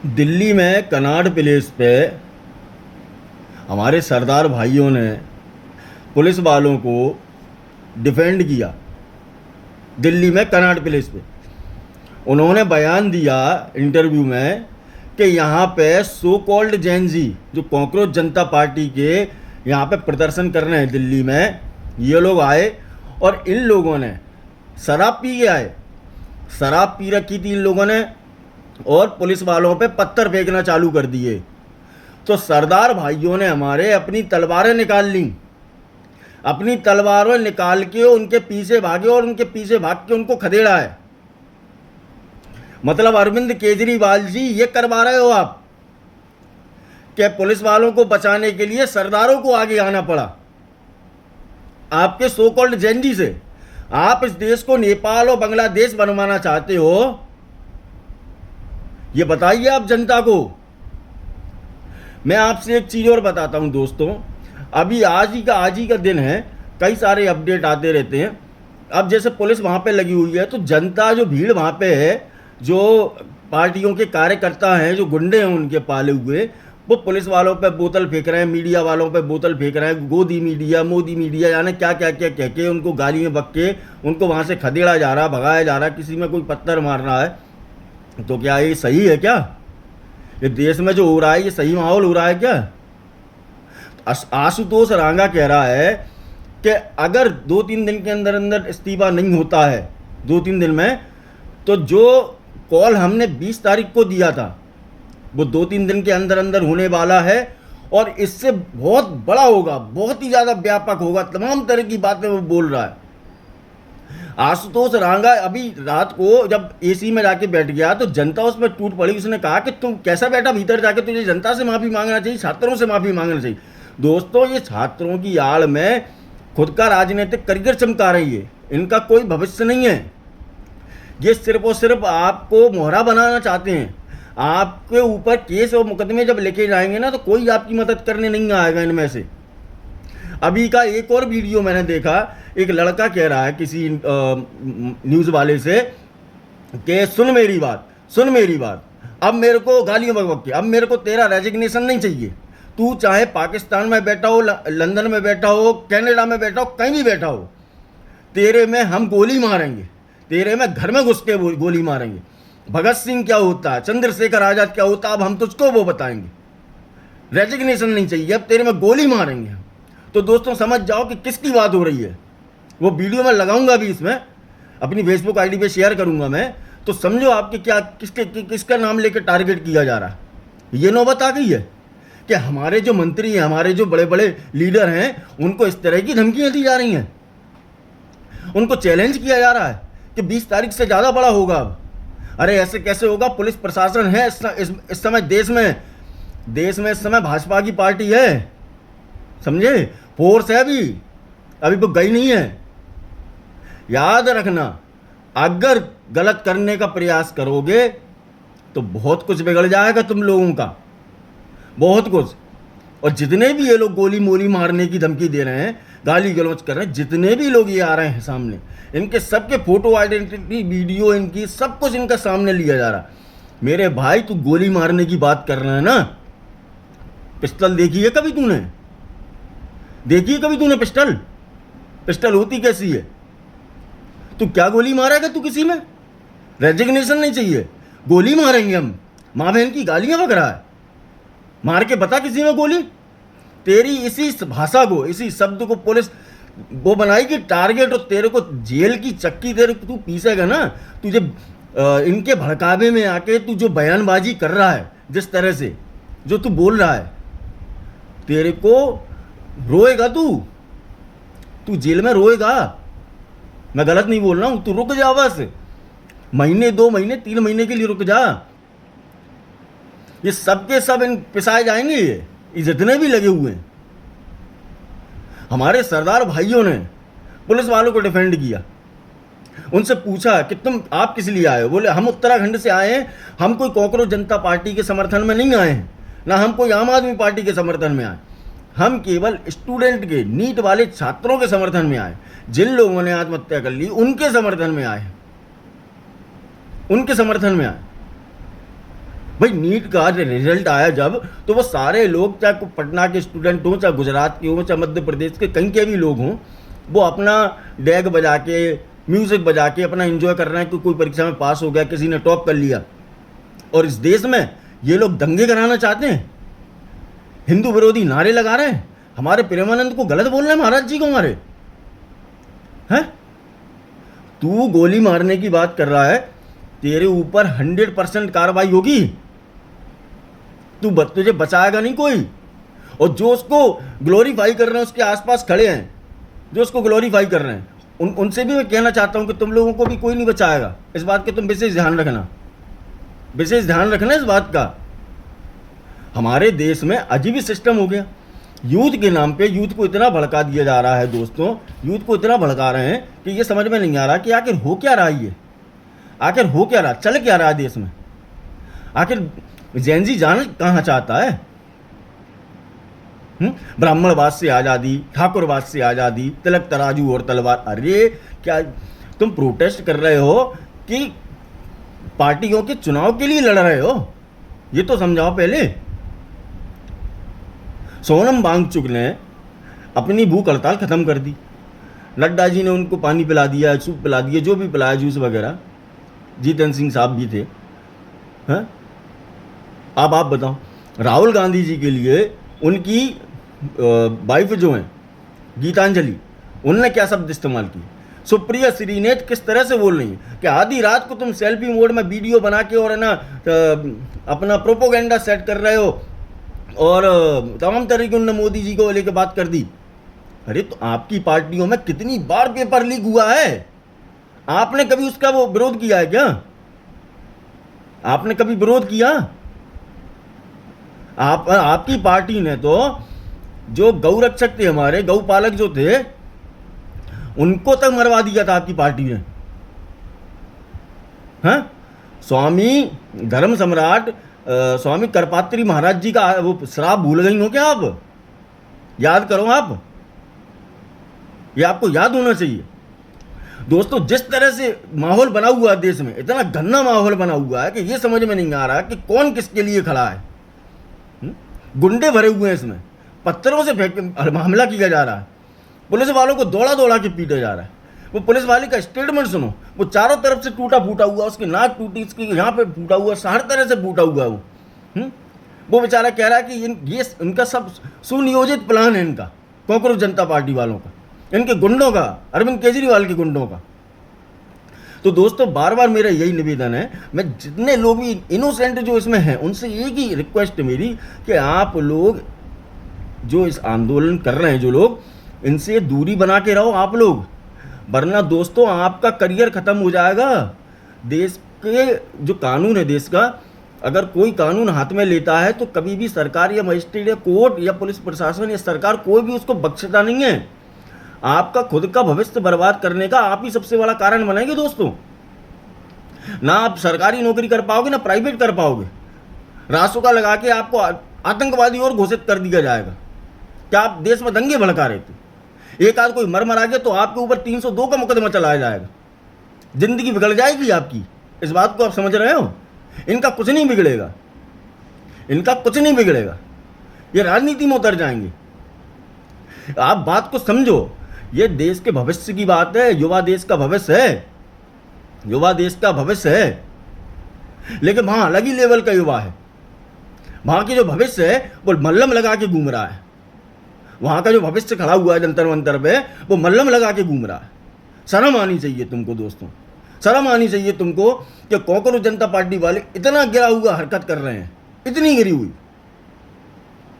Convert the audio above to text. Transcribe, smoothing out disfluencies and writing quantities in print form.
दिल्ली में Connaught place पे हमारे सरदार भाइयों ने पुलिस वालों को डिफेंड किया। दिल्ली में कनॉट प्लेस पे उन्होंने बयान दिया इंटरव्यू में कि यहाँ पे सो कॉल्ड जैन-जी जो कॉकरोच जनता पार्टी के यहाँ पे प्रदर्शन कर रहे हैं दिल्ली में, ये लोग आए और इन लोगों ने शराब पी के आए। शराब पी रखी थी इन लोगों ने और पुलिस वालों पे पत्थर फेंकना चालू कर दिए। तो सरदार भाइयों ने हमारे अपनी तलवारें निकाल ली, अपनी तलवारें निकाल के उनके पीछे भागे और उनके पीछे भाग के उनको खदेड़ा है। मतलब अरविंद केजरीवाल जी ये करवा रहे हो आप कि पुलिस वालों को बचाने के लिए सरदारों को आगे आना पड़ा आपके सो कॉल्ड जैन-जी से। आप इस देश को नेपाल और बांग्लादेश बनवाना चाहते हो, ये बताइए आप जनता को। मैं आपसे एक चीज़ और बताता हूं दोस्तों, अभी आज ही का दिन है, कई सारे अपडेट आते रहते हैं। अब जैसे पुलिस वहाँ पे लगी हुई है तो जनता जो भीड़ वहाँ पे है, जो पार्टियों के कार्यकर्ता हैं, जो गुंडे हैं उनके पाले हुए, वो पुलिस वालों पे बोतल फेंक रहे हैं, मीडिया वालों पे बोतल फेंक रहे हैं, गोदी मीडिया, मोदी मीडिया, यानी क्या क्या क्या कह के उनको गाली में बक के उनको वहाँ से खदेड़ा जा रहा, भगाया जा रहा, किसी में कोई पत्थर मार रहा है। तो क्या ये सही है? क्या ये देश में जो हो रहा है ये सही माहौल हो रहा है क्या? आशुतोष रांगा कह रहा है कि अगर 2-3 दिन के अंदर अंदर इस्तीफा नहीं होता है, 2-3 दिन में, तो जो कॉल हमने 20 तारीख को दिया था वो 2-3 दिन के अंदर अंदर होने वाला है और इससे बहुत बड़ा होगा, बहुत ही ज़्यादा व्यापक होगा। तमाम तरह की बातें वो बोल रहा है आशुतोष रांगा। अभी रात को जब एसी में जाके बैठ गया तो जनता उसमें टूट पड़ी। उसने कहा कि तुम कैसा बैठा भीतर जाके, तुझे जनता से माफ़ी मांगना चाहिए, छात्रों से माफ़ी मांगना चाहिए। दोस्तों, ये छात्रों की आड़ में खुद का राजनीतिक करियर चमका रही है, इनका कोई भविष्य नहीं है। ये सिर्फ और सिर्फ आपको मोहरा बनाना चाहते हैं। आपके ऊपर केस और मुकदमे जब लेके जाएंगे ना तो कोई आपकी मदद करने नहीं आएगा इनमें से। अभी का एक और वीडियो मैंने देखा, एक लड़का कह रहा है किसी न्यूज़ वाले से कि सुन मेरी बात, अब मेरे को गालियाँ बक के, अब मेरे को तेरा रेजिग्नेशन नहीं चाहिए। तू चाहे पाकिस्तान में बैठा हो, लंदन में बैठा हो, कनाडा में बैठा हो, कहीं भी बैठा हो, तेरे में हम गोली मारेंगे, तेरे में घर में घुस के गोली मारेंगे। भगत सिंह क्या होता है, चंद्रशेखर आज़ाद क्या होता, अब हम तुझको वो बताएंगे। रेजिग्नेशन नहीं चाहिए, अब तेरे में गोली मारेंगे हम। तो दोस्तों समझ जाओ कि किसकी बात हो रही है। वो वीडियो मैं लगाऊंगा भी, इसमें अपनी फेसबुक आईडी पे शेयर करूंगा मैं, तो समझो आपके क्या किसका नाम लेकर टारगेट किया जा रहा है। ये नौबत आ गई है कि हमारे जो मंत्री हैं, हमारे जो बड़े बड़े लीडर हैं, उनको इस तरह की धमकियां दी जा रही हैं। उनको चैलेंज किया जा रहा है कि 20 तारीख से ज़्यादा बड़ा होगा। अब अरे ऐसे कैसे होगा? पुलिस प्रशासन है इस समय देश में इस समय भाजपा की पार्टी है, समझे, फोर्स है, अभी वो गई नहीं है। याद रखना, अगर गलत करने का प्रयास करोगे तो बहुत कुछ बिगड़ जाएगा तुम लोगों का, बहुत कुछ। और जितने भी ये लोग गोली मोली मारने की धमकी दे रहे हैं, गाली गलौज कर रहे हैं, जितने भी लोग ये आ रहे हैं सामने, इनके सबके फोटो, आइडेंटिटी, वीडियो, इनकी सब कुछ इनका सामने लिया जा रहा। मेरे भाई, तू गोली मारने की बात कर रहा है ना, पिस्टल देखी है कभी तूने? पिस्टल होती कैसी है? तू क्या गोली मारेगा तू किसी में? रेजिग्नेशन नहीं चाहिए, गोली मारेंगे हम। माँ बहन की गालियां बक रहा है, मार के बता किसी में गोली। तेरी इसी भाषा को, इसी शब्द को पुलिस वो बनाई कि टारगेट, और तेरे को जेल की चक्की तेरे को तू पीसेगा ना। तुझे इनके भड़कावे में आके तू जो बयानबाजी कर रहा है, जिस तरह से जो तू बोल रहा है, तेरे को रोएगा तू जेल में रोएगा। मैं गलत नहीं बोल रहा हूँ, तू रुक जा, बस महीने, 2 महीने, 3 महीने के लिए रुक जा। ये सबके सब इन पिसाए जाएंगे, ये जितने भी लगे हुए हैं। हमारे सरदार भाइयों ने पुलिस वालों को डिफेंड किया। उनसे पूछा कि आप किस लिए आए हो? बोले हम उत्तराखंड से आए हैं, हम कोई कॉकरोच जनता पार्टी के समर्थन में नहीं आए हैं, ना हम कोई आम आदमी पार्टी के समर्थन में आए। हम केवल स्टूडेंट के, नीट वाले छात्रों के समर्थन में आए। जिन लोगों ने आत्महत्या कर ली उनके समर्थन में आए, उनके समर्थन में आए। भाई नीट का रिजल्ट आया जब, तो वो सारे लोग, चाहे पटना के स्टूडेंट हों, चाहे गुजरात के हों, चाहे मध्य प्रदेश के कहीं के भी लोग हों, वो अपना डैग बजा के, म्यूज़िक बजा के अपना एंजॉय कर रहे हैं कि कोई परीक्षा में पास हो गया, किसी ने टॉप कर लिया। और इस देश में ये लोग दंगे कराना चाहते हैं, हिंदू विरोधी नारे लगा रहे हैं, हमारे प्रेमानंद को गलत बोल रहे हैं, महाराज जी को हमारे हैं। तू गोली मारने की बात कर रहा है, तेरे ऊपर 100% कार्रवाई होगी, तुझे बचाएगा नहीं कोई। और जो उसको ग्लोरीफाई कर रहे हैं, उसके आसपास खड़े हैं जो उसको ग्लोरीफाई कर रहे हैं, उनसे भी मैं कहना चाहता हूं कि तुम लोगों को भी कोई नहीं बचाएगा। इस बात का तुम विशेष ध्यान रखना, विशेष ध्यान रखना इस बात का। हमारे देश में अजीब सिस्टम हो गया, यूथ के नाम पे यूथ को इतना भड़का दिया जा रहा है दोस्तों, यूथ को इतना भड़का रहे हैं कि ये समझ में नहीं आ रहा कि आखिर हो क्या रहा है, ये आखिर हो क्या रहा, चल क्या रहा है देश में। आखिर जैनजी जान कहाँ चाहता है? ब्राह्मणवाद से आज़ादी, ठाकुरवाद से आज़ादी, तिलक तराजू और तलवार। अरे क्या तुम प्रोटेस्ट कर रहे हो कि पार्टियों के चुनाव के लिए लड़ रहे हो? ये तो समझाओ पहले। सोनम वांगचुक ने अपनी भूख हड़ताल खत्म कर दी, नड्डा जी ने उनको पानी पिला दिया, सूप पिला दिया, जो भी पिलाया, जूस वगैरह, जीतन सिंह साहब भी थे। हैं? अब आप बताओ, राहुल गांधी जी के लिए उनकी वाइफ जो हैं गीतांजलि, उनने क्या शब्द इस्तेमाल किए? सुप्रिया श्रीनेत किस तरह से बोल रही है कि आधी रात को तुम सेल्फी मोड में वीडियो बना के और है ना अपना प्रोपोगेंडा सेट कर रहे हो, और तमाम तरह की उन्होंने मोदी जी को लेकर बात कर दी। अरे तो आपकी पार्टियों में कितनी बार पेपर लीक हुआ है? आपने कभी उसका वो विरोध किया है क्या? आपने कभी विरोध किया? आपकी पार्टी ने तो जो गौ रक्षक थे, हमारे गौ पालक जो थे, उनको तक मरवा दिया था आपकी पार्टी ने। हाँ, स्वामी धर्म सम्राट स्वामी करपात्री महाराज जी का वो श्राप भूल गई हो क्या आप? याद करो आप, ये आपको याद होना चाहिए दोस्तों। जिस तरह से माहौल बना हुआ है देश में, इतना गंदा माहौल बना हुआ है कि ये समझ में नहीं आ रहा कि कौन किसके लिए खड़ा है। गुंडे भरे हुए हैं इसमें, पत्थरों से फेंक हमला किया जा रहा है, पुलिस वालों को दौड़ा दौड़ा के पीटा जा रहा है। वो पुलिस वाले का स्टेटमेंट सुनो, वो चारों तरफ से टूटा फूटा हुआ, उसकी नाक टूटी, इसकी यहाँ पे फूटा हुआ, हर तरह से फूटा हुआ वो बेचारा कह रहा है कि ये इनका सब सुनियोजित प्लान है, इनका कांग्रेस जनता पार्टी वालों का, इनके गुंडों का, अरविंद केजरीवाल के गुंडों का। तो दोस्तों बार बार मेरा यही निवेदन है, मैं जितने लोग भी इनोसेंट जो इसमें हैं उनसे एक ही रिक्वेस्ट है मेरी कि आप लोग जो इस आंदोलन कर रहे हैं, जो लोग, इनसे दूरी बना के रहो आप लोग, वरना दोस्तों आपका करियर खत्म हो जाएगा। देश के जो कानून है देश का, अगर कोई कानून हाथ में लेता है तो कभी भी सरकार या मजिस्ट्रेट या कोर्ट या पुलिस प्रशासन या सरकार कोई भी उसको बख्शता नहीं है। आपका खुद का भविष्य बर्बाद करने का आप ही सबसे बड़ा कारण बनेंगे दोस्तों। ना आप सरकारी नौकरी कर पाओगे, ना प्राइवेट कर पाओगे। रासुका लगा के आपको आतंकवादी और घोषित कर दिया जाएगा। क्या आप देश में दंगे भड़का रहे थे? एक आध कोई मर आ गया तो आपके ऊपर 302 का मुकदमा चलाया जाएगा, जिंदगी बिगड़ जाएगी आपकी। इस बात को आप समझ रहे हो? इनका कुछ नहीं बिगड़ेगा, इनका कुछ नहीं बिगड़ेगा, ये राजनीति में उतर जाएंगे। आप बात को समझो, ये देश के भविष्य की बात है, युवा देश का भविष्य है, युवा देश का भविष्य है। लेकिन वहां अलग ही लेवल का युवा है, वहां की जो भविष्य है वो मल्लम लगा के घूम रहा है। वहां का जो भविष्य खड़ा हुआ है जंतर मंतर पे, वो मल्लम लगा के घूम रहा है। शर्म आनी चाहिए तुमको दोस्तों, शर्म आनी चाहिए तुमको कि कांग्रेस जनता पार्टी वाले इतना गिरा हुआ हरकत कर रहे हैं, इतनी गिरी हुई।